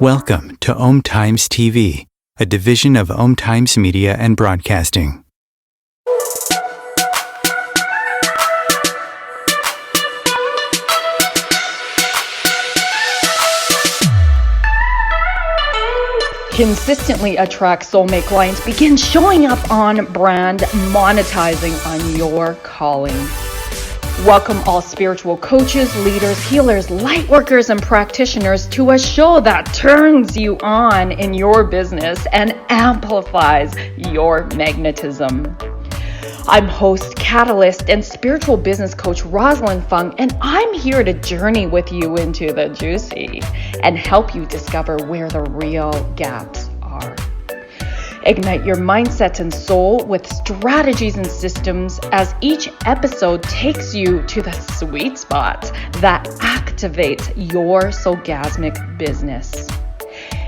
Welcome to Om Times TV, a division of Om Times Media and Broadcasting. Consistently attract soulmate clients. Begin showing up on brand, monetizing on your calling. Welcome all spiritual coaches, leaders, healers, light workers, and practitioners to a show that turns you on in your business and amplifies your magnetism. I'm host, catalyst, and spiritual business coach Rosalind Fung, and I'm here to journey with you into the juicy and help you discover where the real gaps are. Ignite your mindset and soul with strategies and systems as each episode takes you to the sweet spot that activates your soulgasmic business.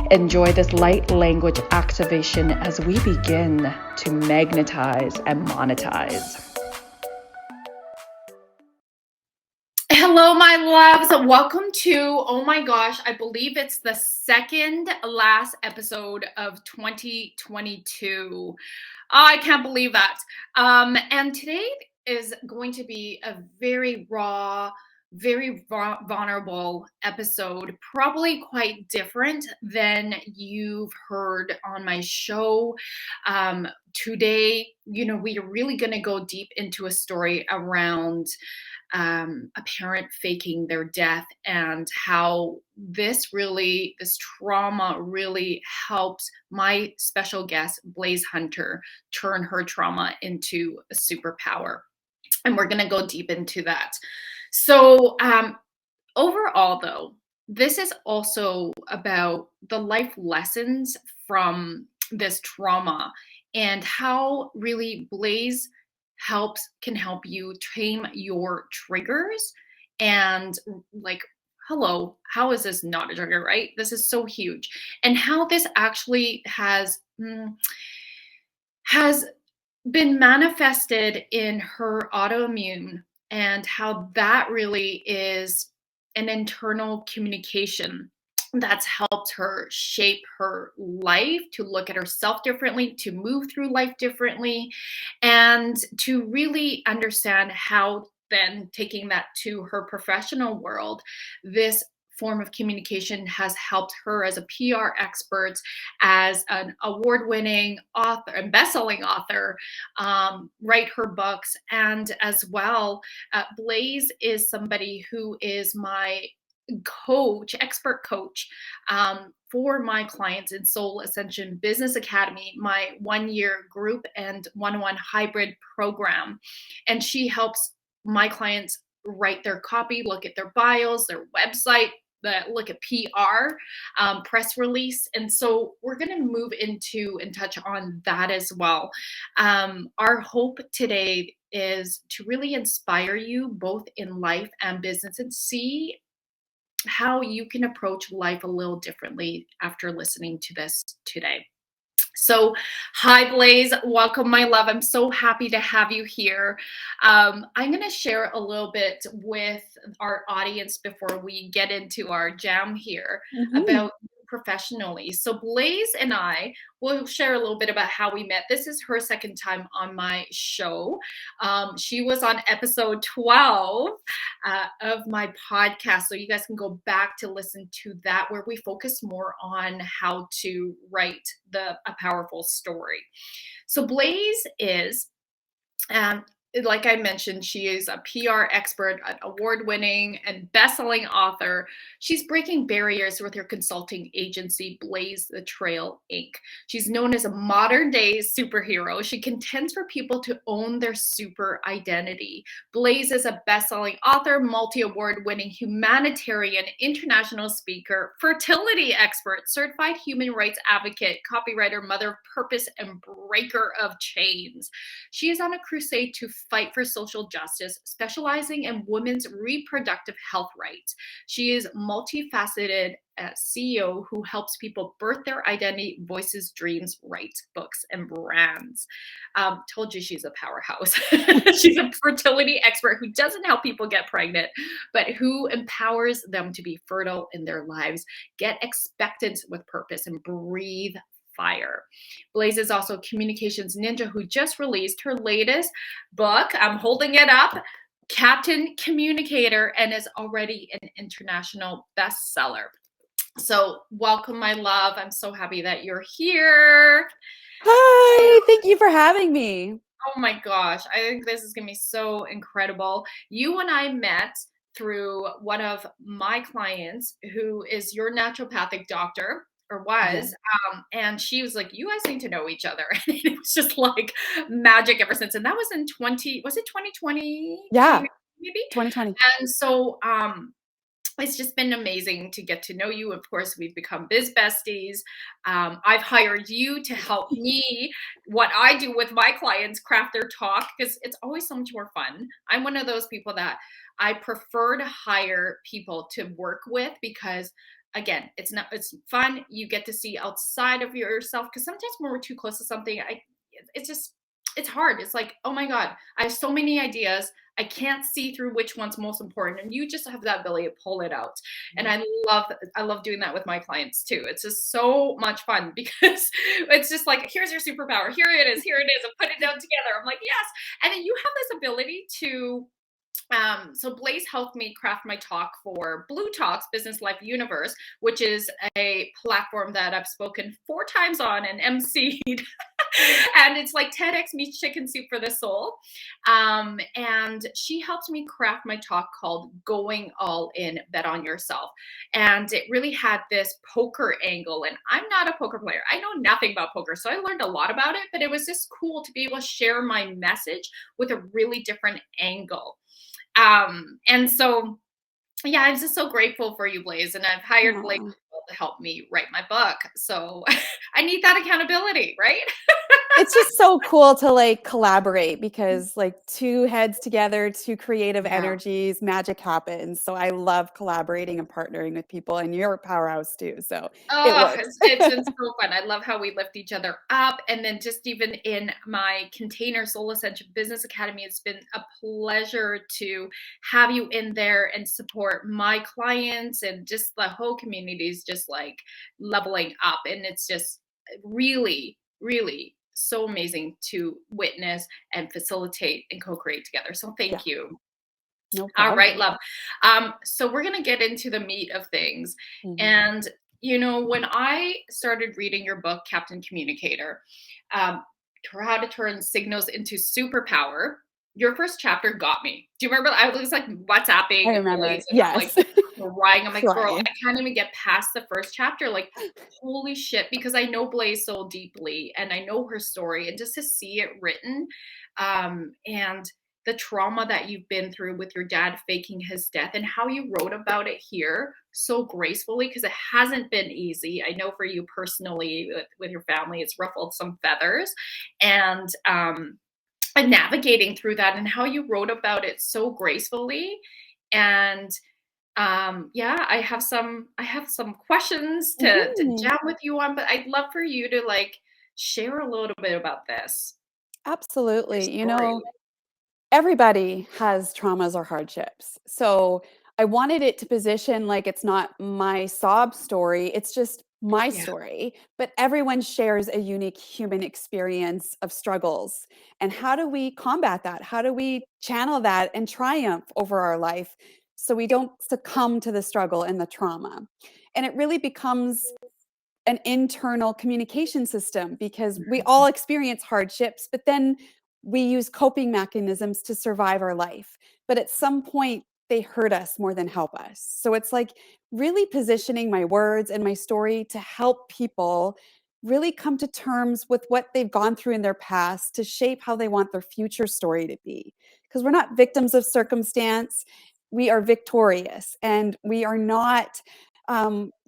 Enjoy this light language activation as we begin to magnetize and monetize. Hello, my loves. Welcome to, oh my gosh, I believe it's the second last episode of 2022. I can't believe that. And today is going to be a very raw, very vulnerable episode, probably quite different than you've heard on my show. Today, we are really going to go deep into a story around a parent faking their death and how this trauma really helps my special guest, Blaise Hunter, turn her trauma into a superpower. And we're going to go deep into that. So overall, though, this is also about the life lessons from this trauma and how really Blaise can help you tame your triggers and hello, how is this not a trigger, right? This is so huge. And how this actually has been manifested in her autoimmune and how that really is an internal communication that's helped her shape her life, to look at herself differently, to move through life differently, and to really understand how then taking that to her professional world, this form of communication has helped her as a PR expert, as an award-winning author and best-selling author, write her books. And as well, Blaise is somebody who is my expert coach for my clients in Soul Ascension Business Academy, my 1-year group and one-on-one hybrid program. And she helps my clients write their copy, look at their bios, their website, look at PR, press release. And so we're going to move into and touch on that as well. Our hope today is to really inspire you both in life and business and see how you can approach life a little differently after listening to this today. So, hi, Blaise. Welcome, my love. I'm so happy to have you here. I'm going to share a little bit with our audience before we get into our jam here about you professionally. So Blaise and I will share a little bit about how we met. This is her second time on my show. She was on episode 12 of my podcast. So you guys can go back to listen to that, where we focus more on how to write a powerful story. So Blaise is, like I mentioned, she is a PR expert, an award-winning and best-selling author. She's breaking barriers with her consulting agency, Blaise the Trail Inc. She's known as a modern-day superhero. She contends for people to own their super identity. Blaise is a best-selling author, multi-award-winning humanitarian, international speaker, fertility expert, certified human rights advocate, copywriter, mother of purpose, and breaker of chains. She is on a crusade to fight for social justice, specializing in women's reproductive health rights. She is multifaceted a CEO who helps people birth their identity, voices, dreams, writes books, and brands. Told you she's a powerhouse. She's a fertility expert who doesn't help people get pregnant, but who empowers them to be fertile in their lives, get expectant with purpose, and breathe fire. Blaise is also a communications ninja who just released her latest book. I'm holding it up, Captain Communicator, and is already an international bestseller. So, welcome, my love. I'm so happy that you're here. Hi, thank you for having me. Oh my gosh, I think this is going to be so incredible. You and I met through one of my clients who is your naturopathic doctor, or was. And she was like, you guys need to know each other. And it was just like magic ever since. And that was in 2020? Yeah, Maybe? 2020. And so it's just been amazing to get to know you. Of course, we've become besties. I've hired you to help me what I do with my clients craft their talk, because it's always so much more fun. I'm one of those people that I prefer to hire people to work with, because again, it's fun. You get to see outside of yourself, because sometimes when we're too close to something, it's hard. It's like, oh my God, I have so many ideas. I can't see through which one's most important. And you just have that ability to pull it out. And I love doing that with my clients too. It's just so much fun, because it's just like, here's your superpower. Here it is. Here it is. And put it down together. I'm like, yes. And then you have this ability to so Blaise helped me craft my talk for Blue Talks Business Life Universe, which is a platform that I've spoken 4 times on and emceed. And it's like TEDx meets Chicken Soup for the Soul. And she helped me craft my talk called Going All In, Bet on Yourself. And it really had this poker angle. And I'm not a poker player. I know nothing about poker. So I learned a lot about it, but it was just cool to be able to share my message with a really different angle. And so, yeah, I'm just so grateful for you, Blaise. And I've hired Blaise to help me write my book. So I need that accountability, right? It's just so cool to like collaborate, because like 2 heads together, 2 creative energies, magic happens. So I love collaborating and partnering with people, and you're a powerhouse too. So it works. It's been so fun. I love how we lift each other up. And then just even in my container Soul Ascension Business Academy, it's been a pleasure to have you in there and support my clients, and just the whole community is just like leveling up. And it's just really, really so amazing to witness and facilitate and co-create together. So thank you. No All problem. right, love. So we're going to get into the meat of things. And, you know, when I started reading your book, Captain Communicator, how to turn signals into superpower, your first chapter got me. Do you remember? I was like WhatsApping. I remember. And Yes. I'm like crying. I'm like, girl, Crying. I can't even get past the first chapter. Like, holy shit, because I know Blaise so deeply and I know her story, and just to see it written, and the trauma that you've been through with your dad faking his death, and how you wrote about it here so gracefully, because it hasn't been easy. I know for you personally with your family, it's ruffled some feathers, and navigating through that, and how you wrote about it so gracefully. And I have some questions to jam with you on, but I'd love for you to like share a little bit about this. Absolutely. You know, everybody has traumas or hardships. So I wanted it to position like it's not my sob story, it's just my story, but everyone shares a unique human experience of struggles. And how do we combat that? How do we channel that and triumph over our life so we don't succumb to the struggle and the trauma? And it really becomes an internal communication system, because we all experience hardships, but then we use coping mechanisms to survive our life. But at some point, they hurt us more than help us. So it's like really positioning my words and my story to help people really come to terms with what they've gone through in their past to shape how they want their future story to be. Because we're not victims of circumstance, we are victorious, and we are not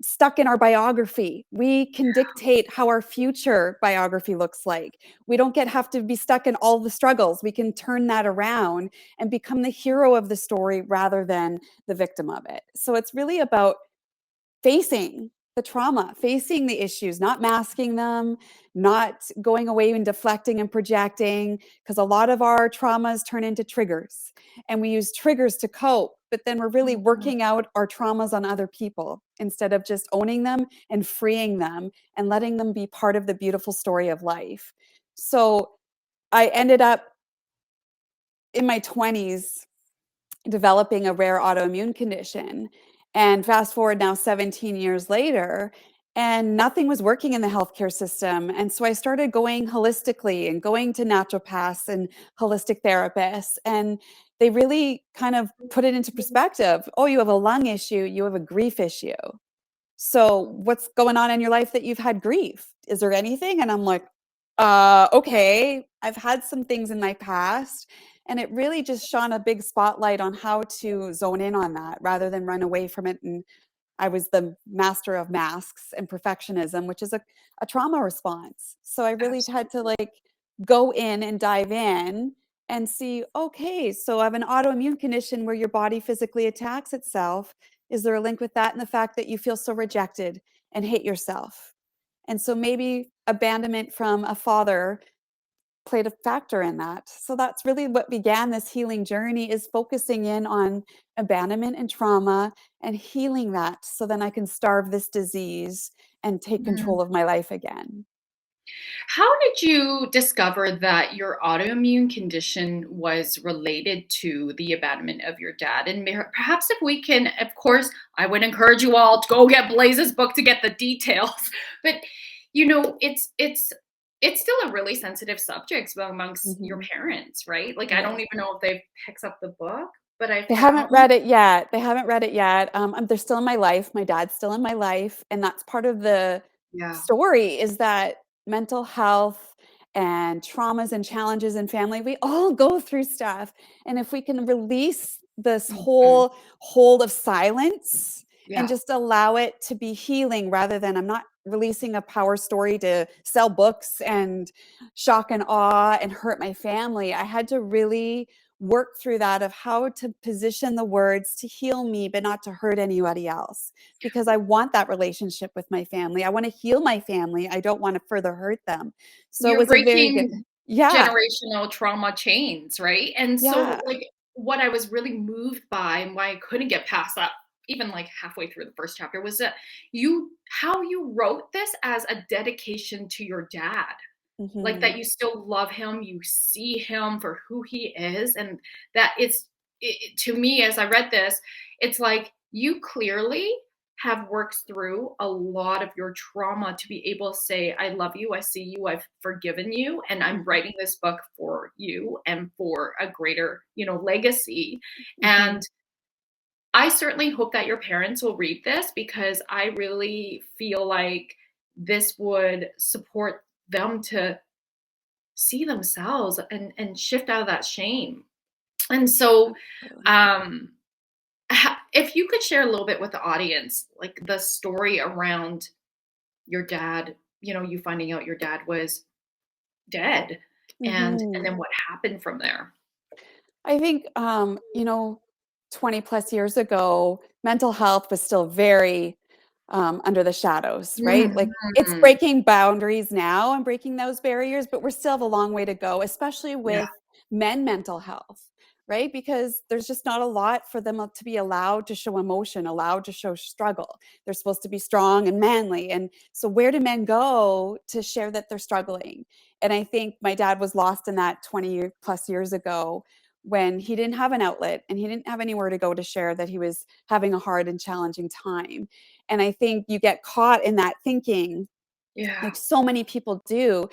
stuck in our biography. We can dictate how our future biography looks like. We don't have to be stuck in all the struggles. We can turn that around and become the hero of the story rather than the victim of it. So it's really about facing the trauma, facing the issues, not masking them, not going away and deflecting and projecting, because a lot of our traumas turn into triggers, and we use triggers to cope, but then we're really working out our traumas on other people instead of just owning them and freeing them and letting them be part of the beautiful story of life. So I ended up in my 20s developing a rare autoimmune condition. And fast forward now 17 years later, and nothing was working in the healthcare system. And so I started going holistically and going to naturopaths and holistic therapists. And they really kind of put it into perspective. Oh, you have a lung issue, you have a grief issue. So what's going on in your life that you've had grief? Is there anything? And I'm like, okay, I've had some things in my past. And it really just shone a big spotlight on how to zone in on that rather than run away from it. And I was the master of masks and perfectionism, which is a trauma response. So I really had to like go in and dive in and see, okay, so I have an autoimmune condition where your body physically attacks itself. Is there a link with that and the fact that you feel so rejected and hate yourself? And so maybe abandonment from a father played a factor in that. So that's really what began this healing journey, is focusing in on abandonment and trauma and healing that so then I can starve this disease and take control of my life again. How did you discover that your autoimmune condition was related to the abandonment of your dad? And perhaps if we can, of course, I would encourage you all to go get Blaise's book to get the details. But you know, it's still a really sensitive subject amongst your parents, right? Like, I don't even know if they've picked up the book, but They haven't read it yet. They haven't read it yet. They're still in my life. My dad's still in my life. And that's part of the story, is that mental health and traumas and challenges in family, we all go through stuff. And if we can release this whole hold of silence and just allow it to be healing rather than, I'm not releasing a power story to sell books and shock and awe and hurt my family. I had to really work through that of how to position the words to heal me, but not to hurt anybody else, because I want that relationship with my family. I want to heal my family. I don't want to further hurt them. So You're it was a very good, breaking generational trauma chains, right? And so, like, what I was really moved by and why I couldn't get past that, even like halfway through the first chapter, was that how you wrote this as a dedication to your dad. Like, that you still love him, you see him for who he is, and that to me, as I read this, it's like you clearly have worked through a lot of your trauma to be able to say, I love you, I see you, I've forgiven you, and I'm writing this book for you and for a greater, legacy. And I certainly hope that your parents will read this, because I really feel like this would support them to see themselves and shift out of that shame. And so, if you could share a little bit with the audience, like the story around your dad, you finding out your dad was dead, and then what happened from there. I think, 20 plus years ago, mental health was still very under the shadows, right? Like, it's breaking boundaries now and breaking those barriers, but we're still have a long way to go, especially with men mental health, right? Because there's just not a lot for them to be allowed to show emotion, allowed to show struggle. They're supposed to be strong and manly. And so where do men go to share that they're struggling? And I think my dad was lost in that 20 plus years ago, when he didn't have an outlet and he didn't have anywhere to go to share that he was having a hard and challenging time. And I think you get caught in that thinking, like so many people do,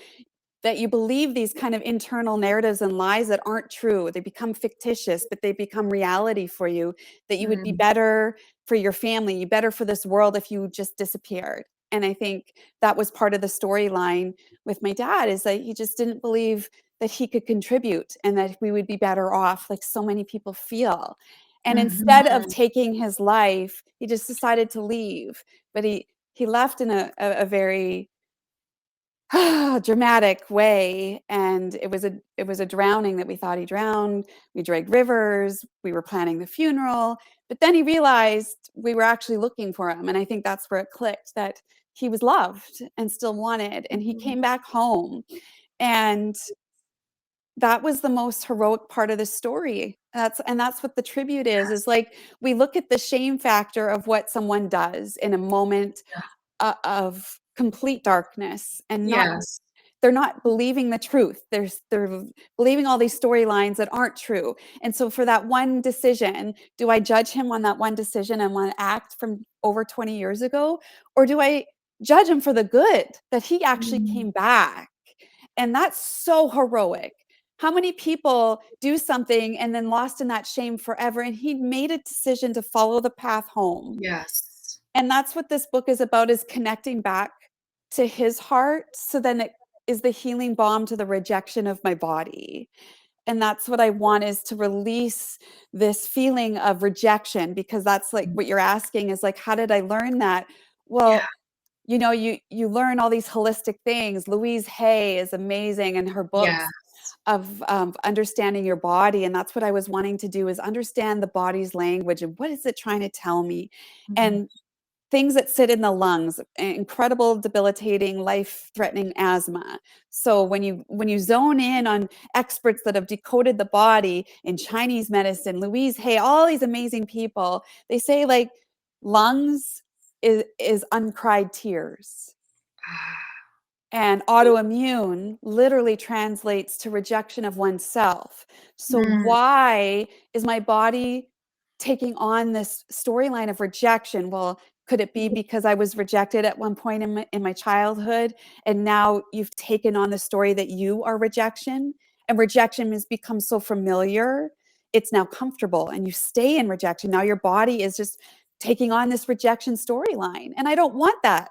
that you believe these kind of internal narratives and lies that aren't true. They become fictitious, but they become reality for you, that you would be better for your family, you better for this world if you just disappeared. And I think that was part of the storyline with my dad, is that he just didn't believe that he could contribute and that we would be better off, like so many people feel. And instead of taking his life, he just decided to leave. But he left in a very dramatic way, and it was a drowning that we thought he drowned. We dragged rivers, we were planning the funeral, but then he realized we were actually looking for him, and I think that's where it clicked, that he was loved and still wanted, and he Mhm. came back home. And that was the most heroic part of the story. That's what the tribute is Yes. like, we look at the shame factor of what someone does in a moment Yeah. of complete darkness, and not Yes. they're not believing the truth. They're believing all these storylines that aren't true. And so for that one decision, do I judge him on that one decision and one act from over 20 years ago? Or do I judge him for the good that he actually Mm. came back? And that's so heroic. How many people do something and then lost in that shame forever? And he made a decision to follow the path home. Yes. And that's what this book is about, is connecting back to his heart, so then it is the healing balm to the rejection of my body. And that's what I want, is to release this feeling of rejection, because that's like what you're asking, is like, how did I learn that? Yeah. Well, you learn all these holistic things. Louise Hay is amazing, and her books Yes. of understanding your body, and that's what I was wanting to do, is understand the body's language and what is it trying to tell me. Mhm. And things that sit in the lungs, incredible, debilitating, life-threatening asthma. So when you zone in on experts that have decoded the body in Chinese medicine, Louise Hay, all these amazing people, they say like lungs is uncried tears. Ah. And autoimmune literally translates to rejection of oneself. So Mm. why is my body taking on this storyline of rejection? Well, could it be because I was rejected at one point in my childhood, and now you've taken on the story that you are rejection, and rejection has become so familiar, it's now comfortable, and you stay in rejection. Now your body is just taking on this rejection storyline, and I don't want that.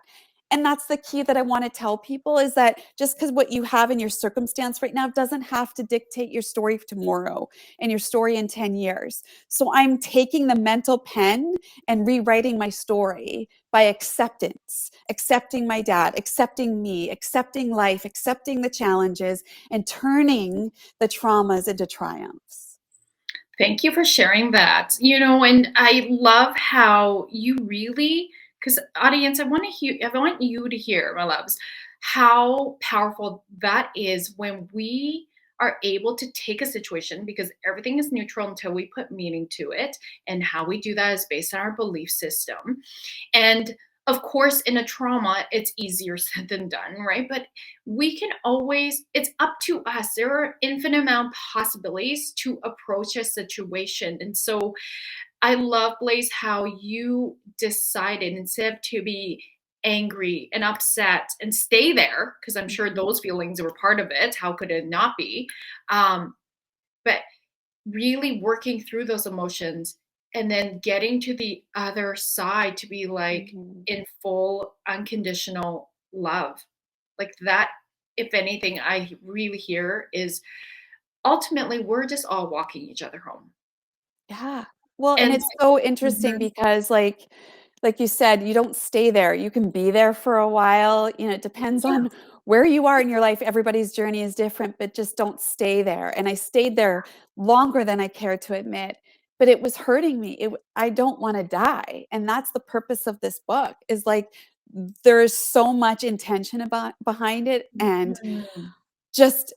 And that's the key that I want to tell people, is that just because what you have in your circumstance right now doesn't have to dictate your story tomorrow and your story in 10 years. So I'm taking the mental pen and rewriting my story by acceptance, accepting my dad, accepting me, accepting life, accepting the challenges, and turning the traumas into triumphs. Thank you for sharing that. And I love how you really, because audience, I want you to hear, my loves, how powerful that is when we are able to take a situation, because everything is neutral until we put meaning to it, and how we do that is based on our belief system. And of course, in a trauma, it's easier said than done, right? But we can always, it's up to us. There are infinite amount of possibilities to approach a situation. And so I love, Blaise, how you decided, instead of to be angry and upset and stay there, because I'm sure Mhm. those feelings were part of it. How could it not be? But really working through those emotions and then getting to the other side to be like Mhm. in full unconditional love. Like that, if anything, I really hear is ultimately we're just all walking each other home. Yeah. Well, and And it's so interesting Mhm. because like you said, you don't stay there. You can be there for a while. It depends Yeah. on where you are in your life. Everybody's journey is different, but just don't stay there. And I stayed there longer than I cared to admit, but it was hurting me. I don't want to die. And that's the purpose of this book, is like there's so much intention about behind it, and Mhm. just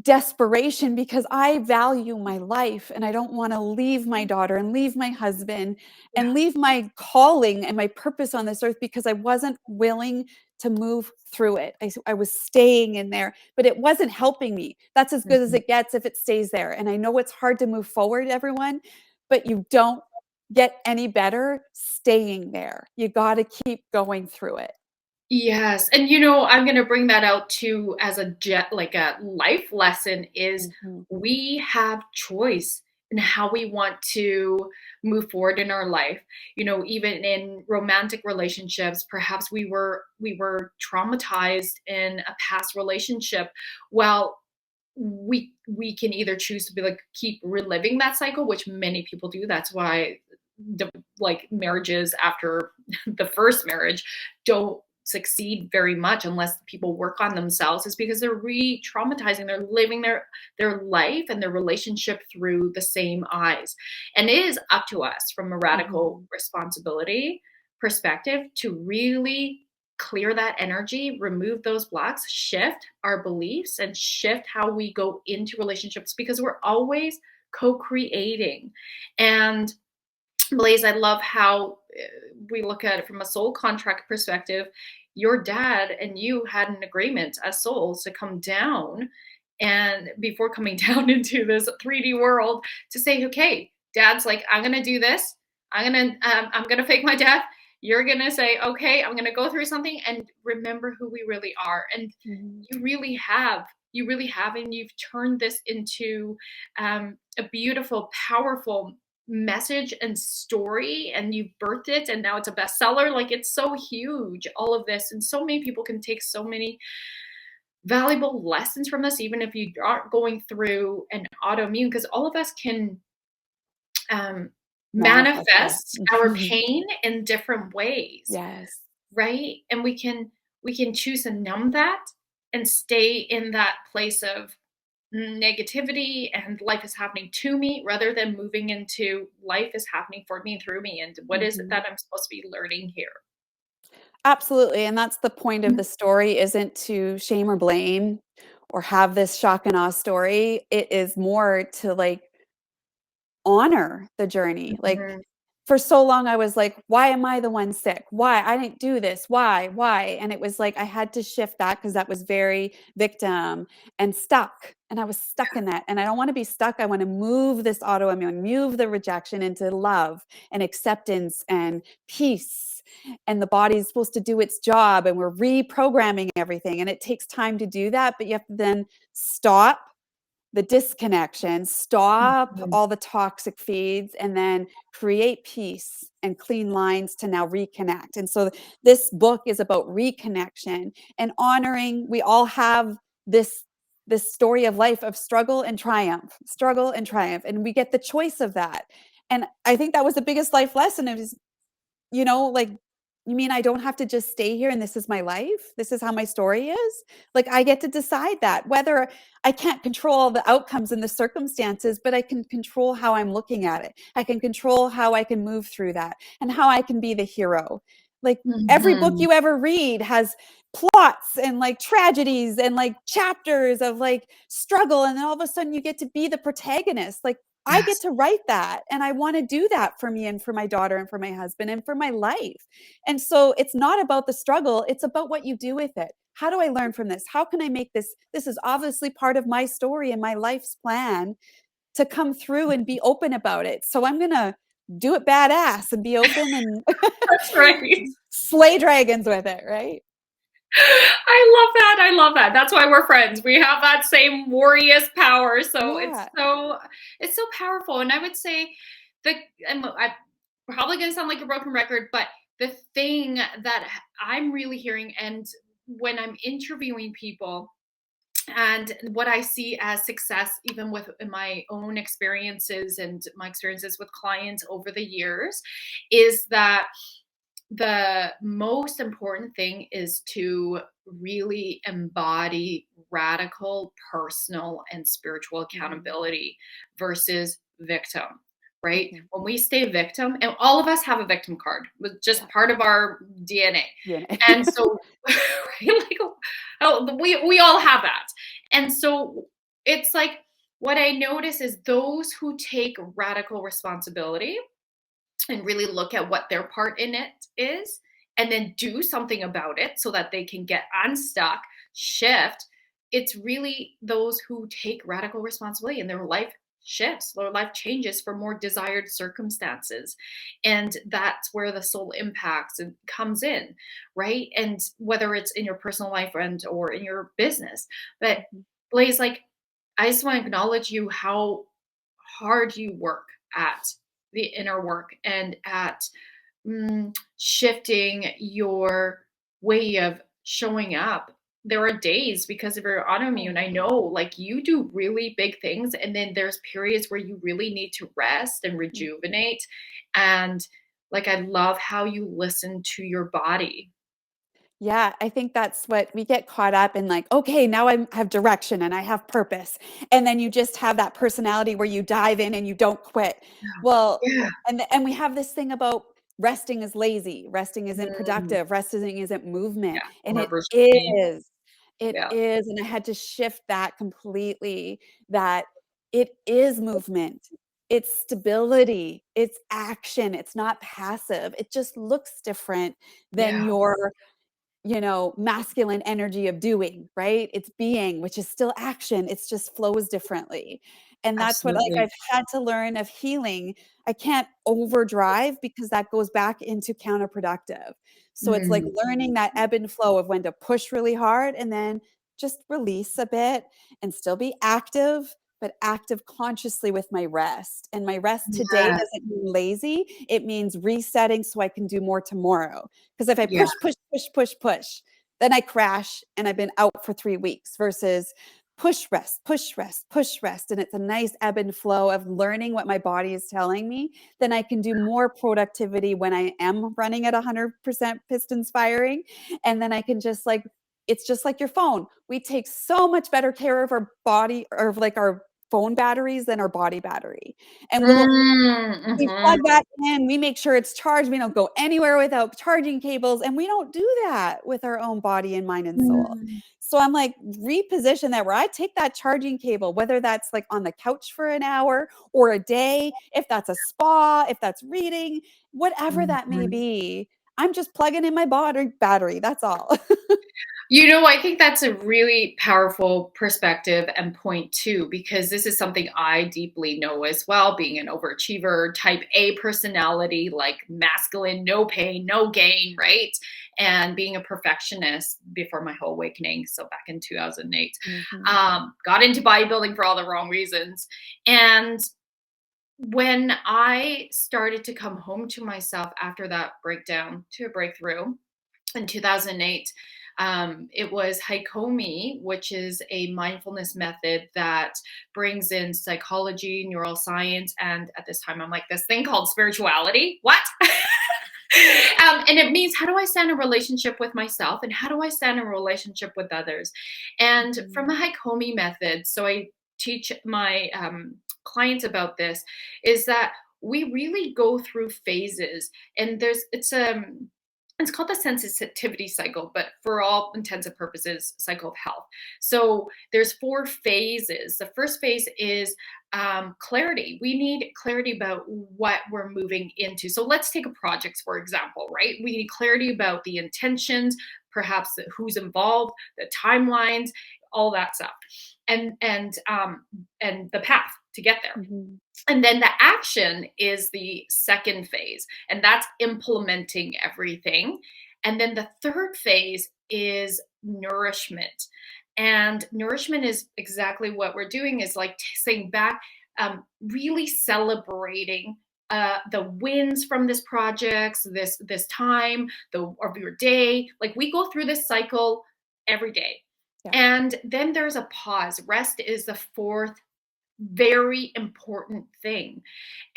desperation, because I value my life and I don't want to leave my daughter and leave my husband Yeah. and leave my calling and my purpose on this earth, because I wasn't willing to move through it. I was staying in there, but it wasn't helping me. That's as good as Mhm. it gets if it stays there. And I know it's hard to move forward, everyone, but you don't get any better staying there. You got to keep going through it. Yes, and I'm gonna bring that out too as like a life lesson is Mhm. we have choice in how we want to move forward in our life. Even in romantic relationships, perhaps we were traumatized in a past relationship. Well, we can either choose to be like keep reliving that cycle, which many people do. That's why like marriages after the first marriage don't succeed very much unless people work on themselves, is because they're re-traumatizing. They're living their life and their relationship through the same eyes. And it is up to us from a radical responsibility perspective to really clear that energy, remove those blocks, shift our beliefs, and shift how we go into relationships, because we're always co-creating. And Blaise, I love how we look at it from a soul contract perspective. Your dad and you had an agreement as souls to come down, and before coming down into this 3D world, to say, okay, dad's like, I'm going to do this. I'm going to fake my death. You're going to say, okay, I'm going to go through something and remember who we really are. And you really have, and you've turned this into a beautiful, powerful message and story, and you've birthed it, and now it's a bestseller. Like, it's so huge, all of this. And so many people can take so many valuable lessons from this, even if you aren't going through an autoimmune, because all of us can manifest our pain in different ways. Yes. Right. And we can choose to numb that and stay in that place of negativity and life is happening to me, rather than moving into life is happening for me and through me. And what is it that I'm supposed to be learning here? Absolutely. And that's the point of the story, isn't to shame or blame or have this shock and awe story. It is more to like honor the journey. Like, for so long, I was like, why am I the one sick? Why? I didn't do this. Why? And it was like, I had to shift that, because that was very victim and stuck. And I was stuck in that. And I don't want to be stuck. I want to move this autoimmune, move the rejection into love and acceptance and peace. And the body is supposed to do its job, and we're reprogramming everything. And it takes time to do that. But you have to then stop the disconnection, stop all the toxic feeds, and then create peace and clean lines to now reconnect. And so this book is about reconnection and honoring. We all have this story of life of struggle and triumph, and we get the choice of that. And I think that was the biggest life lesson, is, like, you mean I don't have to just stay here and this is my life? This is how my story is? Like, I get to decide that, whether I can't control the outcomes and the circumstances, but I can control how I'm looking at it. I can control how I can move through that and how I can be the hero. Like, every book you ever read has plots and like tragedies and like chapters of like struggle. And then all of a sudden you get to be the protagonist. Like, I get to write that, and I want to do that for me and for my daughter and for my husband and for my life. And so it's not about the struggle. It's about what you do with it. How do I learn from this? How can I make this? This is obviously part of my story and my life's plan to come through and be open about it. So I'm going to do it badass and be open and That's right. slay dragons with it. Right. I love that. That's why we're friends. We have that same warrior power. So it's so powerful. And I would say I'm probably going to sound like a broken record, but the thing that I'm really hearing, and when I'm interviewing people, and what I see as success, even with my own experiences and my experiences with clients over the years, is that the most important thing is to really embody radical personal and spiritual accountability versus victim, right? When we stay victim, and all of us have a victim card, with just part of our DNA. And so we all have that. And so it's like, what I notice is those who take radical responsibility and really look at what their part in it is, and then do something about it so that they can get unstuck, shift. It's really those who take radical responsibility, and their life shifts, their life changes for more desired circumstances. And that's where the soul impacts and comes in, right? And whether it's in your personal life or in your business. But Blaise, like, I just want to acknowledge you, how hard you work at the inner work and at shifting your way of showing up. There are days, because of your autoimmune, I know, like, you do really big things, and then there's periods where you really need to rest and rejuvenate. And like, I love how you listen to your body. Yeah, I think that's what we get caught up in, like, okay, now I have direction and I have purpose. And then you just have that personality where you dive in and you don't quit. Well, Yeah. and we have this thing about resting is lazy, resting isn't Mm, productive, resting isn't movement. yeah. And it Reverse me. is. It Yeah. is. And I had to shift that completely, that it is movement. It's stability. It's action. It's not passive. It just looks different than Yeah. your masculine energy of doing, right? It's being, which is still action. It's just flows differently. And that's what, like, Absolutely. I've had to learn of healing. I can't overdrive because that goes back into counterproductive. So it's like Mm, learning that ebb and flow of when to push really hard and then just release a bit and still be active, but active consciously with my rest. And my rest today yeah. doesn't mean lazy. It means resetting so I can do more tomorrow. Because if I Yeah. push, then I crash and I've been out for 3 weeks versus push, rest, push, rest, push, rest. And it's a nice ebb and flow of learning what my body is telling me. Then I can do more productivity when I am running at 100% pistons firing. And then I can just like, it's just like your phone. We take so much better care of our body or of like our phone batteries than our body battery. And we Mhm. plug that in, we make sure it's charged, we don't go anywhere without charging cables, and we don't do that with our own body and mind and soul. Mm. So I'm like, reposition that where I take that charging cable, whether that's like on the couch for an hour or a day, if that's a spa, if that's reading, whatever that may Mhm. be, I'm just plugging in my battery, that's all. I think that's a really powerful perspective and point too, because this is something I deeply know as well, being an overachiever, type A personality, like masculine, no pain, no gain, right? And being a perfectionist before my whole awakening. So back in 2008, Mhm. got into bodybuilding for all the wrong reasons. And when I started to come home to myself after that breakdown to a breakthrough, in 2008, it was Haikomi, which is a mindfulness method that brings in psychology, neuroscience, and at this time, I'm like, this thing called spirituality. What? And it means, how do I stand in relationship with myself and how do I stand in relationship with others? And from the Mhm. Haikomi method, so I teach my clients about this, is that we really go through phases, and it's called the sensitivity cycle, but for all intents and purposes, cycle of health. So there's 4 phases. The first phase is clarity. We need clarity about what we're moving into. So let's take a project, for example, right? We need clarity about the intentions, perhaps who's involved, the timelines, all that stuff, and the path to get there. Mhm. And then the action is the second phase, and that's implementing everything. And then the third phase is nourishment. And nourishment is exactly what we're doing, is like saying back, really celebrating the wins from this project, this time, of your day. Like we go through this cycle every day. Yeah. And then there's a pause. Rest is the fourth very important thing.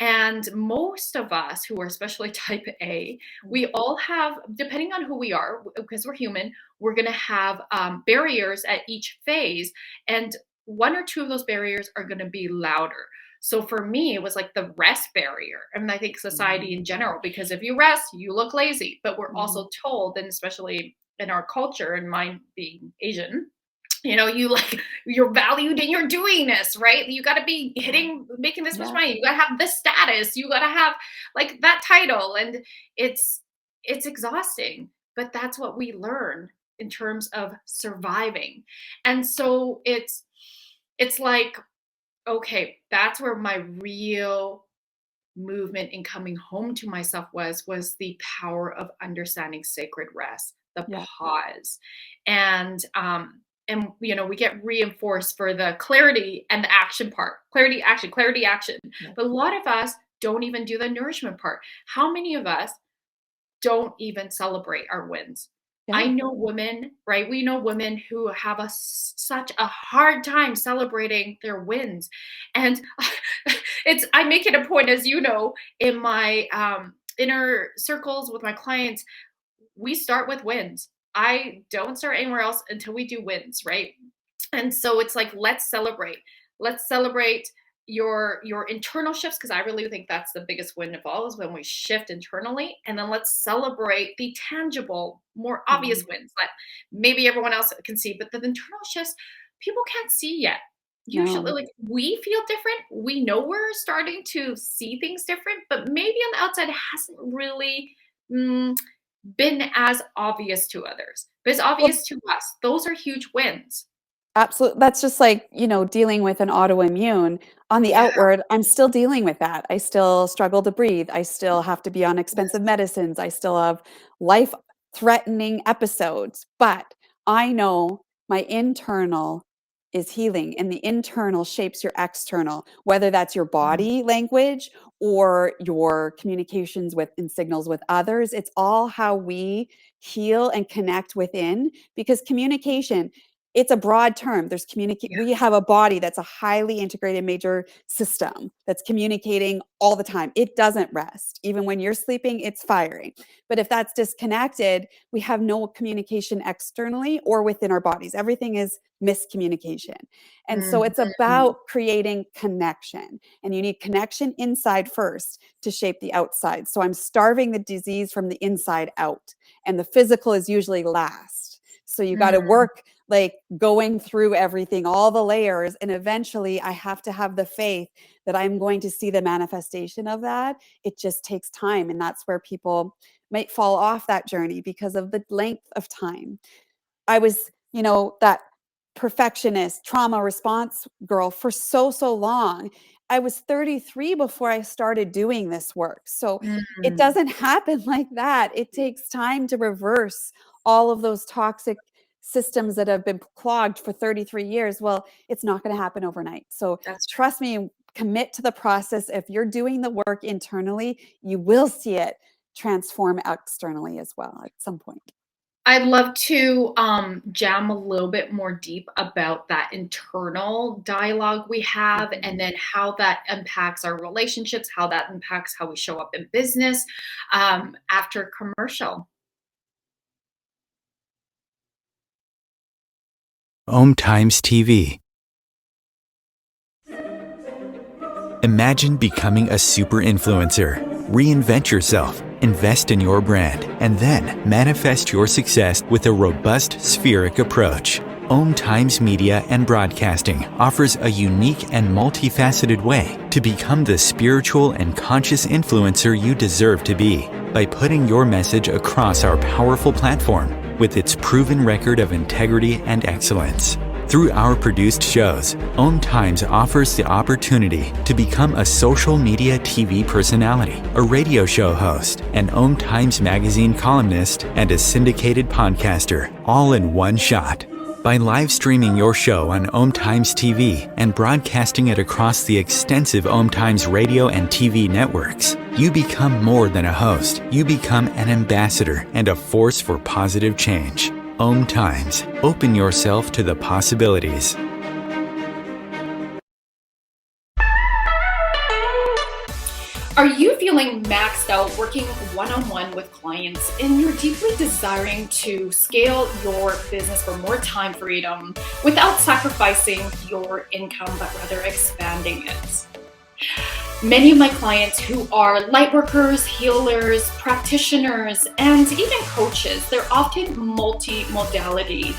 And most of us who are especially type A, we Mhm. all have, depending on who we are, because we're human, we're going to have barriers at each phase. And one or two of those barriers are going to be louder. So for me, it was like the rest barrier. And I think society in Mhm. general, because if you rest, you look lazy. But we're Mhm. also told, and especially in our culture, and mine being Asian, you like, you're valued in your doingness, right? You got to be Yeah. making this much Yeah. money. You got to have this status. You got to have like that title, and it's it's exhausting. But that's what we learn in terms of surviving, and so it's like, okay, that's where my real movement in coming home to myself was the power of understanding sacred rest, the Yeah. pause. And we get reinforced for the clarity and the action part. Clarity, action. Yeah. But a lot of us don't even do the nourishment part. How many of us don't even celebrate our wins? I Yeah. know women, right? We know women who have such a hard time celebrating their wins. And I make it a point, as you know, in my inner circles with my clients, we start with wins. I don't start anywhere else until we do wins, right? And so it's like, let's celebrate. Let's celebrate your internal shifts, because I really think that's the biggest win of all, is when we shift internally. And then let's celebrate the tangible, more obvious wins that maybe everyone else can see, but the internal shifts people can't see yet. Usually, No. like, we feel different. We know we're starting to see things different, but maybe on the outside it hasn't really been as obvious to others, but it's obvious to us. Those are huge wins. Absolutely. That's just like, dealing with an autoimmune. On the Yeah. outward, I'm still dealing with that. I still struggle to breathe. I still have to be on expensive medicines. I still have life-threatening episodes. But I know my internal is healing, and the internal shapes your external, whether that's your body language or your communications with and signals with others. It's all how we heal and connect within, because communication, it's a broad term. There's we have a body that's a highly integrated major system that's communicating all the time. It doesn't rest. Even when you're sleeping, it's firing. But if that's disconnected, we have no communication externally or within our bodies. Everything is miscommunication. And so it's about creating connection. And you need connection inside first to shape the outside. So I'm starving the disease from the inside out. And the physical is usually last. So you got to work like going through everything, all the layers. And eventually I have to have the faith that I'm going to see the manifestation of that. It just takes time. And that's where people might fall off that journey because of the length of time. I was, that perfectionist trauma response girl for so long. I was 33 before I started doing this work. So it doesn't happen like that. It takes time to reverse all of those toxic systems that have been clogged for 33 years. Well, it's not going to happen overnight. So trust me, commit to the process. If you're doing the work internally, you will see it transform externally as well at some point. I'd love to jam a little bit more deep about that internal dialogue we have, and then how that impacts our relationships, how that impacts how we show up in business after commercial. Times TV. Imagine becoming a super influencer. Reinvent yourself, invest in your brand, and then manifest your success with a robust spheric approach. Times Media and Broadcasting offers a unique and multifaceted way to become the spiritual and conscious influencer you deserve to be by putting your message across our powerful platform with its proven record of integrity and excellence. Through our produced shows, Times offers the opportunity to become a social media TV personality, a radio show host, an Times magazine columnist, and a syndicated podcaster, all in one shot. By live streaming your show on Times TV and broadcasting it across the extensive Times radio and TV networks, you become more than a host. You become an ambassador and a force for positive change. Times. Open yourself to the possibilities. Are you feeling maxed out working one-on-one with clients, and you're deeply desiring to scale your business for more time freedom without sacrificing your income, but rather expanding it? Many of my clients who are light workers, healers, practitioners, and even coaches, they're often multi-modality,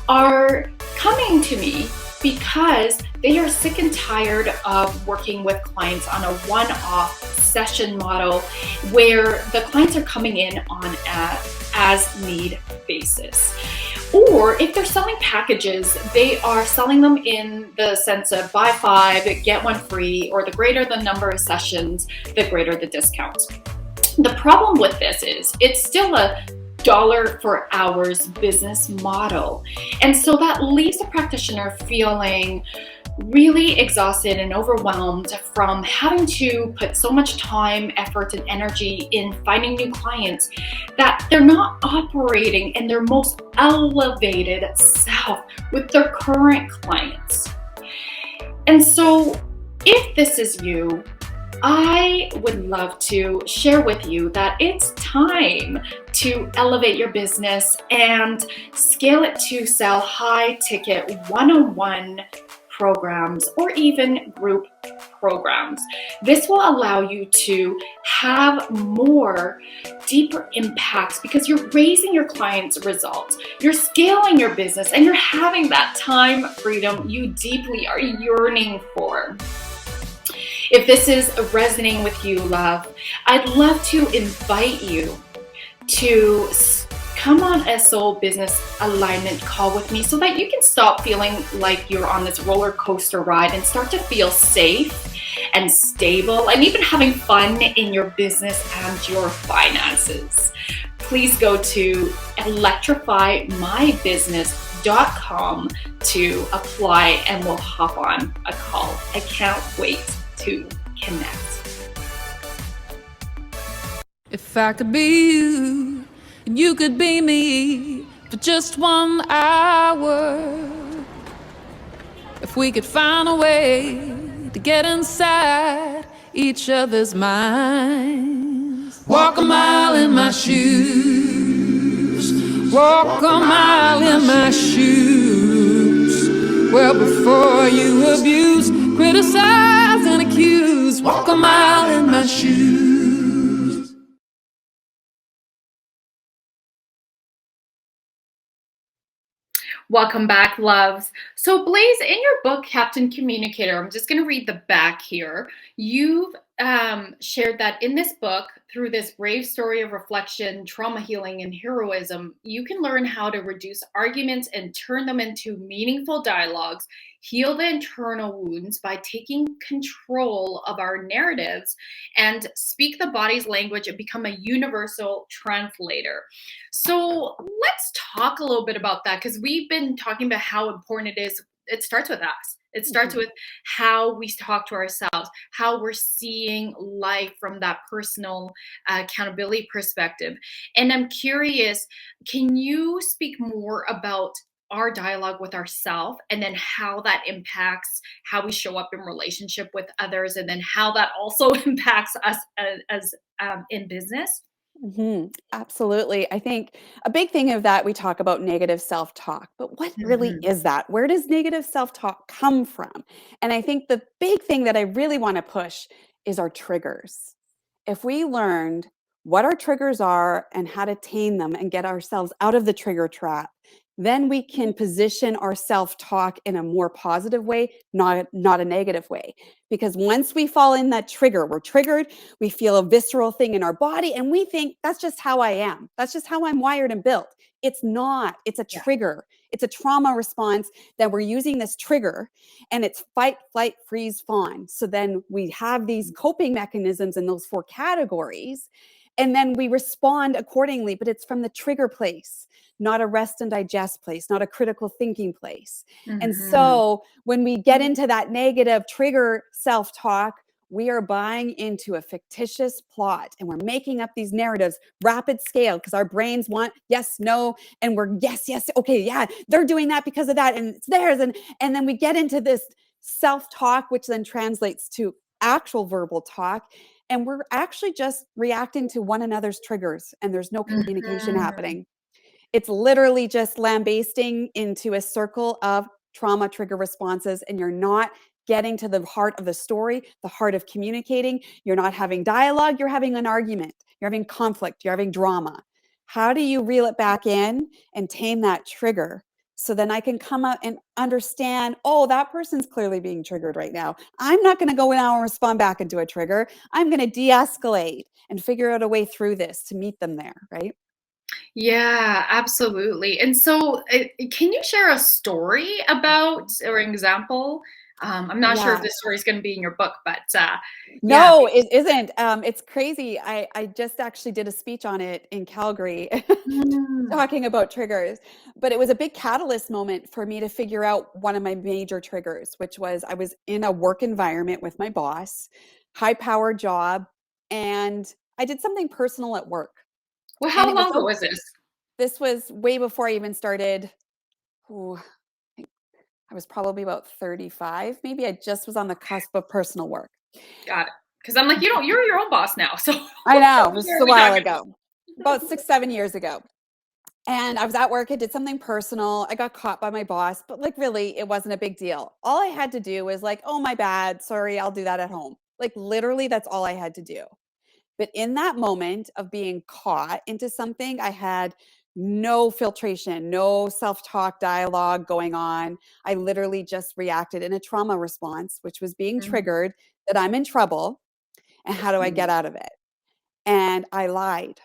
are coming to me because they are sick and tired of working with clients on a one-off session model where the clients are coming in on an as-need basis. Or if they're selling packages, they are selling them in the sense of buy 5, get 1 free, or the greater the number of sessions, the greater the discount. The problem with this is it's still a dollar for hours business model. And so that leaves the practitioner feeling really exhausted and overwhelmed from having to put so much time, effort, and energy in finding new clients that they're not operating in their most elevated self with their current clients. And so if this is you, I would love to share with you that it's time to elevate your business and scale it to sell high ticket one-on-one programs or even group programs. This will allow you to have more deeper impacts because you're raising your clients' results, you're scaling your business, and you're having that time freedom you deeply are yearning for. If this is resonating with you, love, I'd love to invite you to come on a soul business alignment call with me so that you can stop feeling like you're on this roller coaster ride and start to feel safe and stable and even having fun in your business and your finances. Please go to electrifymybusiness.com to apply and we'll hop on a call. I can't wait to connect. If I could be you and you could be me for just 1 hour, if we could find a way to get inside each other's minds, walk a mile in my shoes, walk a mile in my shoes. Well, before you abuse, criticize and accuse, walk a mile in my shoes. Welcome back, loves. So Blaise, in your book, Captain Communicator, I'm just going to read the back here. You've shared that in this book, through this brave story of reflection, trauma healing, and heroism, you can learn how to reduce arguments and turn them into meaningful dialogues, heal the internal wounds by taking control of our narratives, and speak the body's language and become a universal translator. So let's talk a little bit about that because we've been talking about how important it is. It starts with us. It starts with how we talk to ourselves, how we're seeing life from that personal accountability perspective. And I'm curious, can you speak more about our dialogue with ourselves and then how that impacts how we show up in relationship with others and then how that also impacts us as in business? Absolutely. I think a big thing of that, we talk about negative self-talk, but what really Mhm. is that? Where does negative self-talk come from? And I think the big thing that I really want to push is our triggers. If we learned what our triggers are and how to tame them and get ourselves out of the trigger trap, then we can position our self-talk in a more positive way, not a negative way. Because once we fall in that trigger, we're triggered, we feel a visceral thing in our body, and we think that's just how I am. That's just how I'm wired and built. It's not. It's a Yeah. trigger. It's a trauma response that we're using this trigger, and it's fight, flight, freeze, fawn. So then we have these coping mechanisms in those 4 categories, and then we respond accordingly, but it's from the trigger place, not a rest and digest place, not a critical thinking place. And Mhm. so when we get into that negative trigger self-talk, we are buying into a fictitious plot and we're making up these narratives rapid scale because our brains want yes, no, and we're yes, yes, okay, yeah, they're doing that because of that and it's theirs. And then we get into this self-talk, which then translates to actual verbal talk. And we're actually just reacting to one another's triggers and there's no communication Mhm. happening. It's literally just lambasting into a circle of trauma trigger responses, and you're not getting to the heart of the story, the heart of communicating. You're not having dialogue, you're having an argument, you're having conflict, you're having drama. How do you reel it back in and tame that trigger? So then I can come up and understand, oh, that person's clearly being triggered right now. I'm not going to go now and respond back into a trigger. I'm going to de escalate and figure out a way through this to meet them there, right? Yeah, absolutely. And so, can you share a story about or an example? I'm not sure if Yeah. this story is going to be in your book, but yeah. No, it isn't. It's crazy. I just actually did a speech on it in Calgary Mm, talking about triggers, but it was a big catalyst moment for me to figure out one of my major triggers, which was I was in a work environment with my boss, high powered job, and I did something personal at work. well, And how it was long ago so was this? this was way before I even started. Ooh, I was probably about 35. Maybe I just was on the cusp of personal work. Got it. Because I'm like, you're your own boss now. So I know, this where is are a we while talking ago, about 6, 7 years ago. And I was at work, I did something personal. I got caught by my boss, but like really, it wasn't a big deal. All I had to do was like, oh, my bad. Sorry, I'll do that at home. Like literally, that's all I had to do. But in that moment of being caught into something, I had no filtration, no self-talk dialogue going on. I literally just reacted in a trauma response, which was being about? triggered that I'm in trouble and how do I get out of it? And I lied.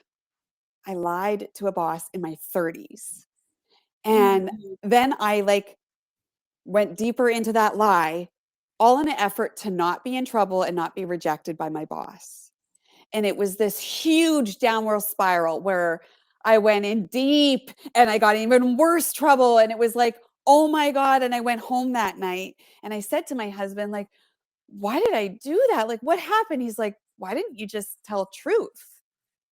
I lied to a boss in my 30s. And then I like went deeper into that lie, all in an effort to not be in trouble and not be rejected by my boss. And it was this huge downward spiral where I went in deep and I got in even worse trouble. And it was like, oh my God. And I went home that night and I said to my husband, like, why did I do that? Like, what happened? He's like, why didn't you just tell truth?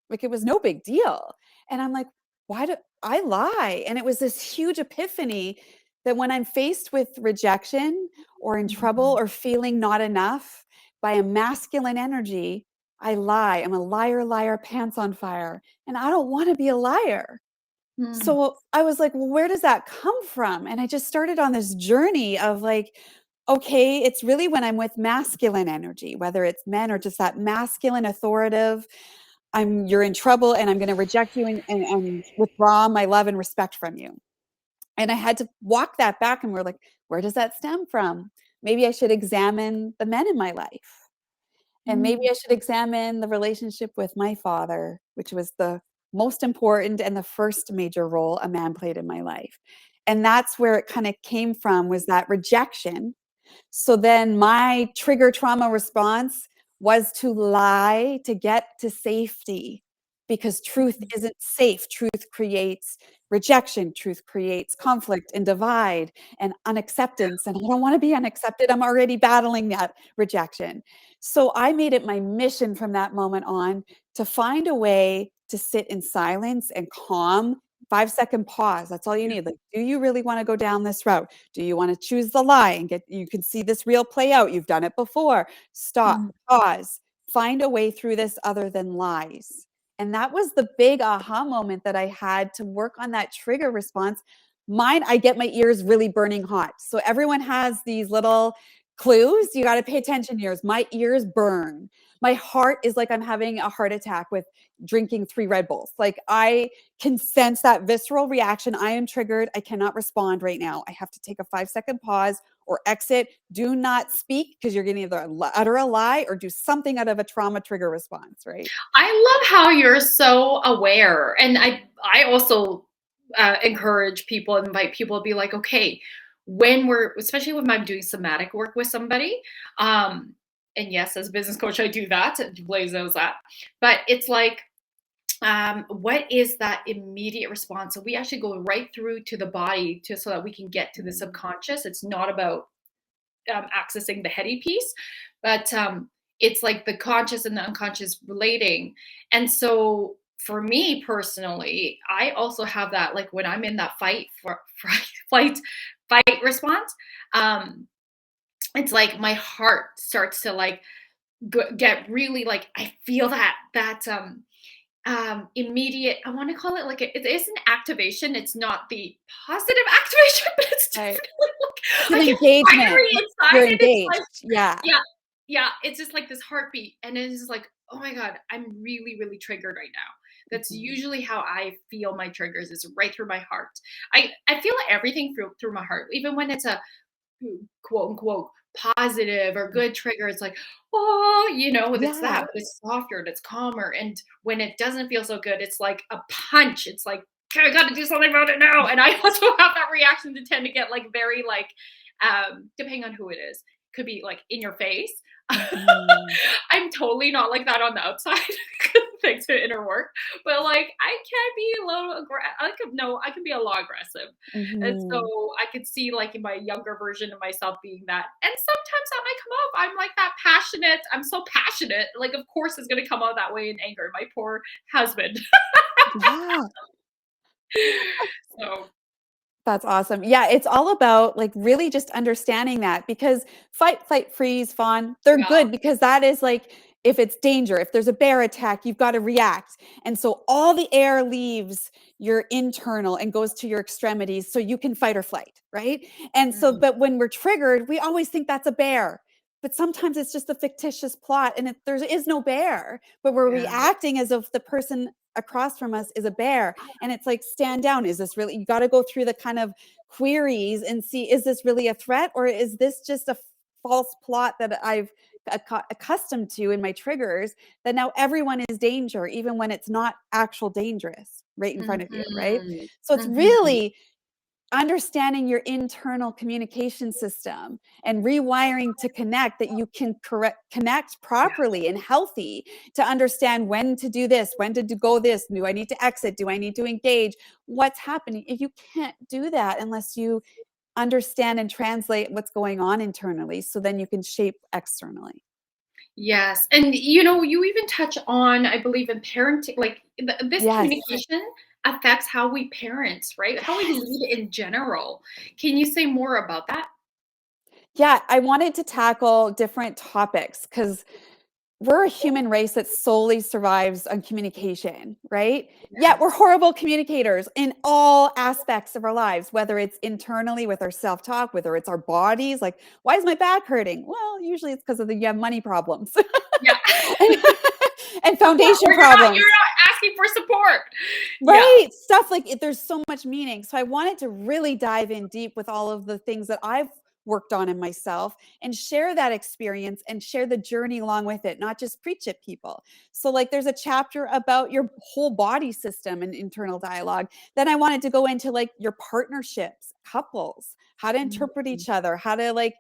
Like, it was no big deal. And I'm like, why do I lie? And it was this huge epiphany that when I'm faced with rejection or in trouble or feeling not enough by a masculine energy, I lie. I'm a liar, liar, pants on fire. And I don't want to be a liar. So I was like, well, where does that come from? And I just started on this journey of like, okay, it's really when I'm with masculine energy, whether it's men or just that masculine authoritative, you're in trouble and I'm going to reject you and withdraw my love and respect from you. And I had to walk that back and we're like, where does that stem from? Maybe I should examine the men in my life. And maybe I should examine the relationship with my father, which was the most important and the first major role a man played in my life. And that's where it kind of came from, was that rejection. So then my trigger trauma response was to lie to get to safety, because truth isn't safe. Truth creates rejection. Truth creates conflict and divide and unacceptance. And I don't want to be unaccepted. I'm already battling that rejection. So I made it my mission from that moment on to find a way to sit in silence and calm. 5-second pause. That's all you need. Like, do you really want to go down this route? Do you want to choose the lie and you can see this reel play out? You've done it before. Stop, pause, find a way through this other than lies. And that was the big aha moment that I had to work on that trigger response. Mine, I get my ears really burning hot. So everyone has these little clues. You got to pay attention to yours. My ears burn. My heart is like I'm having a heart attack with drinking 3 Red Bulls. Like I can sense that visceral reaction. I am triggered. I cannot respond right now. I have to take a 5-second pause or exit. Do not speak, because you're going to either utter a lie or do something out of a trauma trigger response, right? I love how you're so aware. And I also encourage people, invite people to be like, okay, especially when I'm doing somatic work with somebody, and yes, as a business coach, I do that. Blaise knows that. But it's like, what is that immediate response? So we actually go right through to the body so that we can get to the subconscious. It's not about accessing the heady piece, but it's like the conscious and the unconscious relating. And so for me personally, I also have that, like when I'm in that flight response, it's like my heart starts to like get really like, I feel that immediate, I want to call it like it is an activation. It's not the positive activation, but it's definitely like an engagement. You're inside. engaged. Yeah. It's just like this heartbeat, and it's just like, oh my God, I'm really, really triggered right now. That's usually how I feel my triggers, is right through my heart. I feel everything through my heart, even when it's a quote unquote positive or good trigger. It's like, oh, it's that, but it's softer and it's calmer. And when it doesn't feel so good, it's like a punch. It's like, okay, I got to do something about it now. And I also have that reaction to tend to get like very like, depending on who it is, could be like in your face. I'm totally not like that on the outside, thanks to inner work. But like, I can be a little I can be a lot aggressive. And so I could see like in my younger version of myself being that. And sometimes that might come up. I'm like that passionate. I'm so passionate. Like, of course, it's going to come out that way in anger. My poor husband. So. That's awesome. Yeah, it's all about like really just understanding that, because fight, flight, freeze, fawn, they're good, because that is like if it's danger, if there's a bear attack, you've got to react. And so all the air leaves your internal and goes to your extremities so you can fight or flight, right? And so, but when we're triggered, we always think that's a bear. But sometimes it's just a fictitious plot and there is no bear, but we're reacting as if the person across from us is a bear. And it's like, stand down. Is this really, you got to go through the kind of queries and see, is this really a threat, or is this just a false plot that I've accustomed to in my triggers, that now everyone is danger, even when it's not actual dangerous right in front of you, right? So it's really understanding your internal communication system and rewiring to connect, that you can connect properly and healthy to understand when to do this, when to go this, do I need to exit, do I need to engage, what's happening. If you can't do that unless you understand and translate what's going on internally, so then you can shape externally. Yes. And you even touch on, I believe, in parenting, like this communication affects how we parent, right? How we lead in general. Can you say more about that? Yeah, I wanted to tackle different topics because we're a human race that solely survives on communication, right? Yeah, we're horrible communicators in all aspects of our lives, whether it's internally with our self-talk, whether it's our bodies, like, why is my back hurting? Well, usually it's because you have money problems. Yeah. and foundation problems. You're not asking for support. Right. Stuff like there's so much meaning. So I wanted to really dive in deep with all of the things that I've worked on in myself and share that experience and share the journey along with it, not just preach at people. So like there's a chapter about your whole body system and internal dialogue. Then I wanted to go into like your partnerships, couples, how to interpret each other, how to like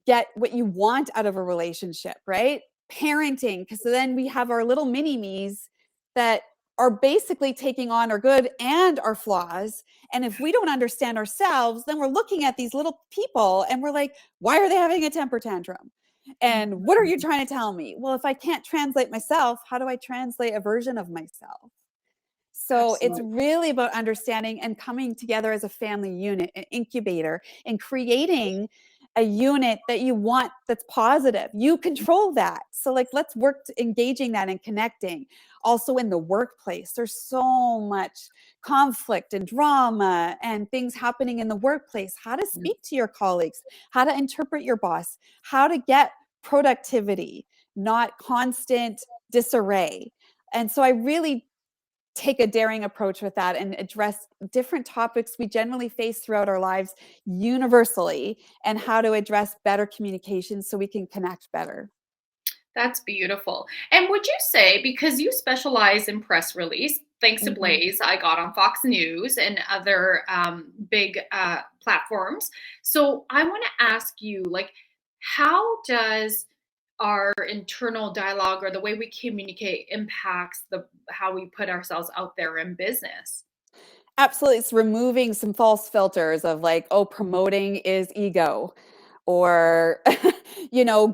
get what you want out of a relationship, right? Parenting, because then we have our little mini-me's that are basically taking on our good and our flaws. And if we don't understand ourselves, then we're looking at these little people and we're like, why are they having a temper tantrum? And what are you trying to tell me? Well, if I can't translate myself, how do I translate a version of myself? So it's really about understanding and coming together as a family unit, an incubator, and creating a unit that you want that's positive. You control that. So like, let's work to engaging that and connecting. Also in the workplace, there's so much conflict and drama and things happening in the workplace. How to speak to your colleagues, how to interpret your boss, how to get productivity, not constant disarray. And so I really take a daring approach with that and address different topics we generally face throughout our lives universally, and how to address better communication so we can connect better. That's beautiful. And would you say, because you specialize in press release, thanks to Blaise, I got on Fox News and other big platforms. So I want to ask you, like, how does our internal dialogue or the way we communicate impacts how we put ourselves out there in business? Absolutely. It's removing some false filters of like, oh, promoting is ego, or,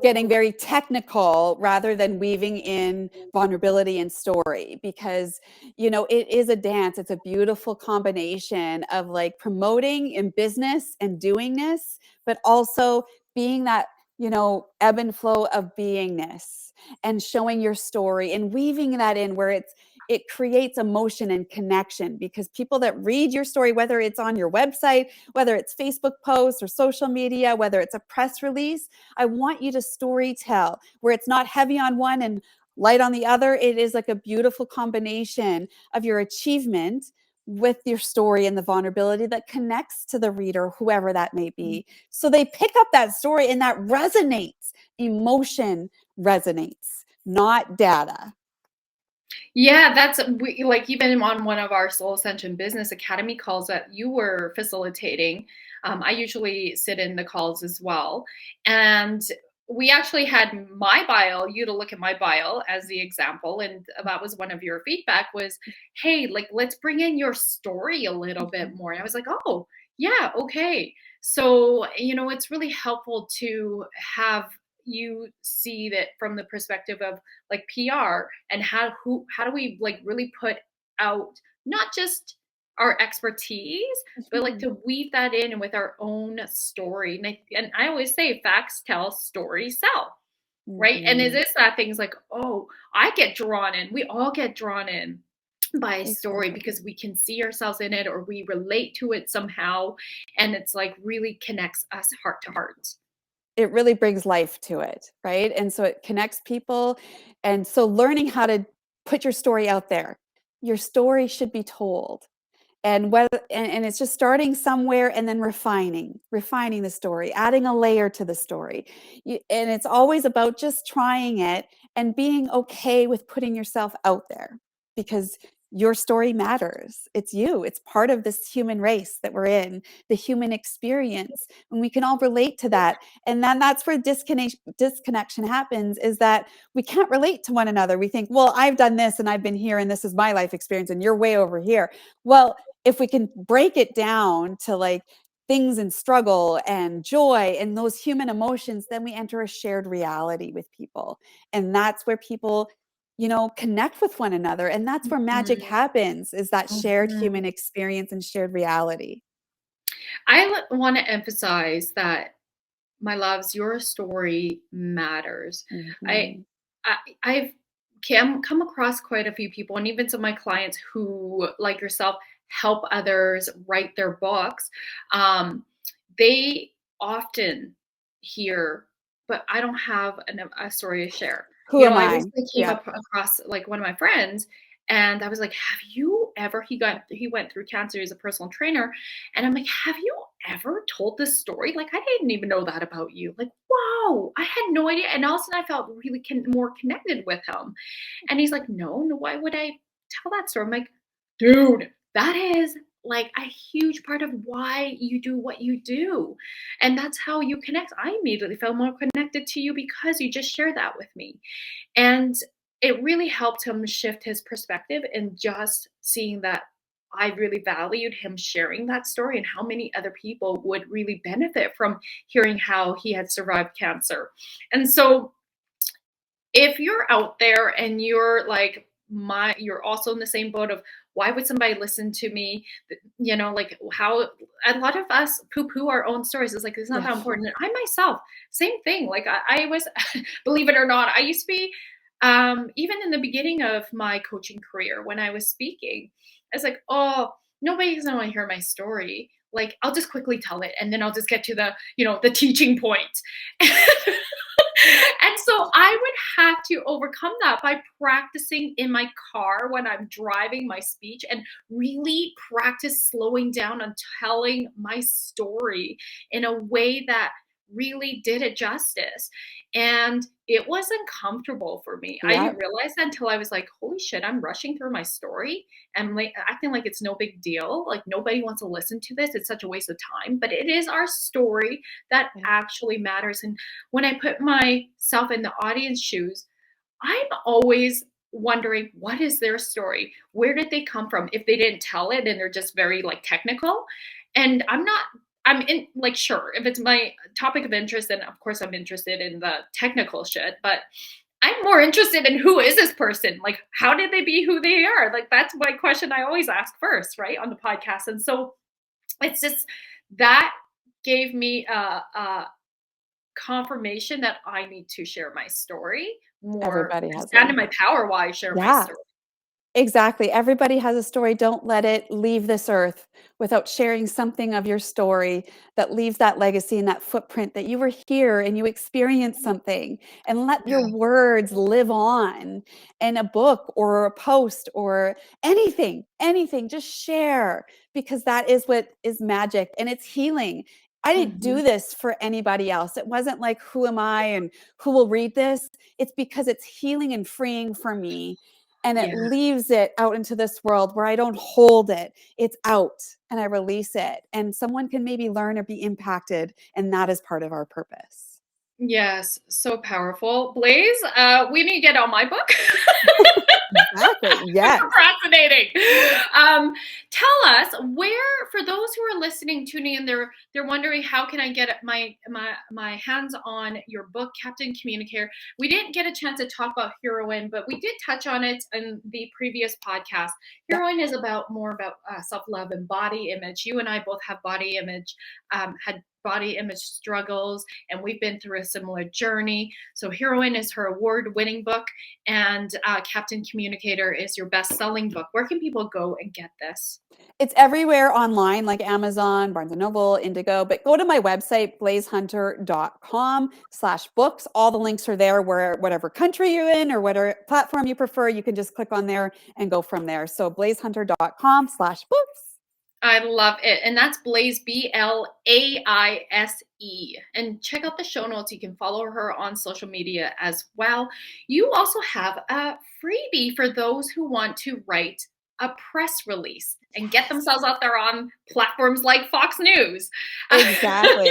getting very technical rather than weaving in vulnerability and story, because, it is a dance. It's a beautiful combination of like promoting in business and doingness, but also being that, ebb and flow of beingness and showing your story and weaving that in where it creates emotion and connection, because people that read your story, whether it's on your website, whether it's Facebook posts or social media, whether it's a press release, I want you to story tell where it's not heavy on one and light on the other. It is like a beautiful combination of your achievement with your story and the vulnerability that connects to the reader, whoever that may be. So they pick up that story and that resonates. Emotion resonates, not data. Yeah, like even on one of our Soul Ascension Business Academy calls that you were facilitating. I usually sit in the calls as well. And we actually had my bio, you to look at my bio as the example. And that was one of your feedback was, hey, like, let's bring in your story a little bit more. And I was like, oh, yeah, okay. So, it's really helpful to have you see that from the perspective of like PR and how do we like really put out not just our expertise, but like to weave that in with our own story. And I always say facts tell, stories sell. right? And is Mhm. this that things like, oh, I get drawn in. We all get drawn in by a story Exactly. because we can see ourselves in it or we relate to it somehow. And it's like really connects us heart to heart. It really brings life to it, right? And so it connects people. And so learning how to put your story out there. Your story should be told. And it's just starting somewhere and then refining the story, adding a layer to the story. And it's always about just trying it and being okay with putting yourself out there, because your story matters. It's you. It's part of this human race that we're in, the human experience, and we can all relate to that. And then that's where disconnection happens, is that we can't relate to one another. We think, well, I've done this and I've been here and this is my life experience and you're way over here. Well, if we can break it down to like things and struggle and joy and those human emotions, then we enter a shared reality with people. And that's where people, connect with one another. And that's where magic Mhm. happens, is that shared Mhm. human experience and shared reality. I want to emphasize that, my loves, your story matters. I, Mhm. I've come across quite a few people, and even some of my clients who, like yourself, help others write their books. Um, they often hear, but I don't have a story to share. Who am I I? recently came Yeah. up across like one of my friends, and I was like, "Have you ever?" He went through cancer. He's a personal trainer, and I'm like, "Have you ever told this story? Like, I didn't even know that about you. Like, wow, I had no idea." And all of a sudden, I felt really more connected with him. And he's like, "No, no, why would I tell that story?" I'm like, "Dude, that is like a huge part of why you do what you do. And that's how you connect." I immediately felt more connected to you because you just shared that with me. And it really helped him shift his perspective and just seeing that I really valued him sharing that story and how many other people would really benefit from hearing how he had survived cancer. And so if you're out there and you're like you're also in the same boat of, why would somebody listen to me, like how a lot of us poo poo our own stories. It's like, it's not Yeah. that important. And I myself, same thing. Like I was believe it or not, I used to be, even in the beginning of my coaching career, when I was speaking, it's like, oh, nobody's gonna want to hear my story. Like, I'll just quickly tell it and then I'll just get to the teaching point. And so I would have to overcome that by practicing in my car when I'm driving my speech, and really practice slowing down and telling my story in a way that really did it justice. And it was uncomfortable for me. I Yeah. didn't realize that until I was like, holy shit, I'm rushing through my story and like acting like it's no big deal. Like, nobody wants to listen to this. It's such a waste of time. But it is our story that actually matters. And when I put myself in the audience shoes, I'm always wondering, what is their story? Where did they come from? If they didn't tell it and they're just very like technical. And I'm in, like, sure, if it's my topic of interest, then of course I'm interested in the technical shit, but I'm more interested in, who is this person? Like, how did they be who they are? Like, that's my question I always ask first, right, on the podcast. And so it's just that gave me a confirmation that I need to share my story more Everybody and has stand in one. my power while I share my Yeah. story. Exactly. Everybody has a story. Don't let it leave this earth without sharing something of your story that leaves that legacy and that footprint that you were here and you experienced something, and let your Yeah. words live on in a book or a post or anything. Just share, because that is what is magic, and it's healing. I didn't Mhm. do this for anybody else. It wasn't like, who am I and who will read this? It's because it's healing and freeing for me, and it Yeah. leaves it out into this world where I don't hold it. It's out and I release it, and someone can maybe learn or be impacted. And that is part of our purpose. Yes, so powerful. Blaise, we need to get on my book. Exactly. I'm Yes. procrastinating. Tell us where, for those who are listening, tuning in, they're wondering, how can I get my hands on your book, Captain Communicator? We didn't get a chance to talk about heroine, but we did touch on it in the previous podcast. Yeah. Heroine is more about self-love and body image. You and I both have body image, had body image struggles, and we've been through a similar journey. So Heroine is her award-winning book, and Captain Communicator is your best-selling book. Where can people go and get this? It's everywhere online, like Amazon, Barnes & Noble, Indigo, but go to my website, blaisehunter.com/books. All the links are there, where whatever country you're in or whatever platform you prefer, you can just click on there and go from there. So blaisehunter.com/books. I love it. And that's Blaise, Blaise. And check out the show notes. You can follow her on social media as well. You also have a freebie for those who want to write a press release and get themselves out there on platforms like Fox News. Exactly.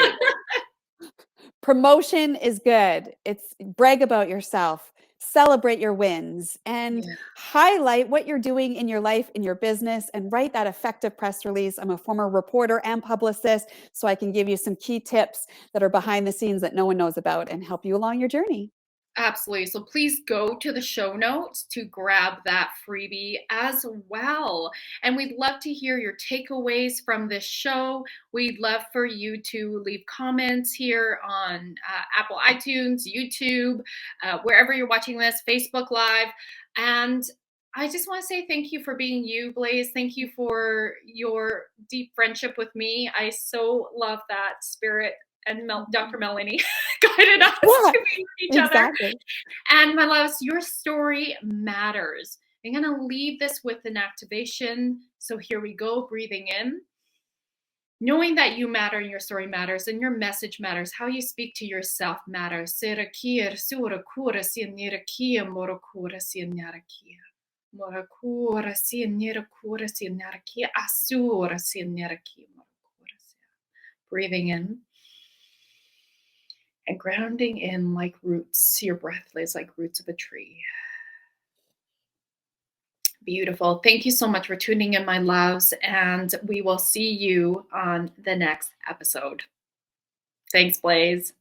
Promotion is good. It's brag about yourself, celebrate your wins, and highlight what you're doing in your life, in your business, and write that effective press release. I'm a former reporter and publicist, so I can give you some key tips that are behind the scenes that no one knows about and help you along your journey. Absolutely. So please go to the show notes to grab that freebie as well. And we'd love to hear your takeaways from this show. We'd love for you to leave comments here on Apple iTunes, YouTube, wherever you're watching this, Facebook Live. And I just want to say thank you for being you, Blaise. Thank you for your deep friendship with me. I so love that spirit and Dr. Melanie guided us to meet each other. And my loves, your story matters. I'm going to leave this with an activation. So here we go, breathing in. Knowing that you matter and your story matters and your message matters, how you speak to yourself matters. Breathing in. And grounding in like roots. Your breath lays like roots of a tree. Beautiful. Thank you so much for tuning in, my loves, and we will see you on the next episode. Thanks, Blaise.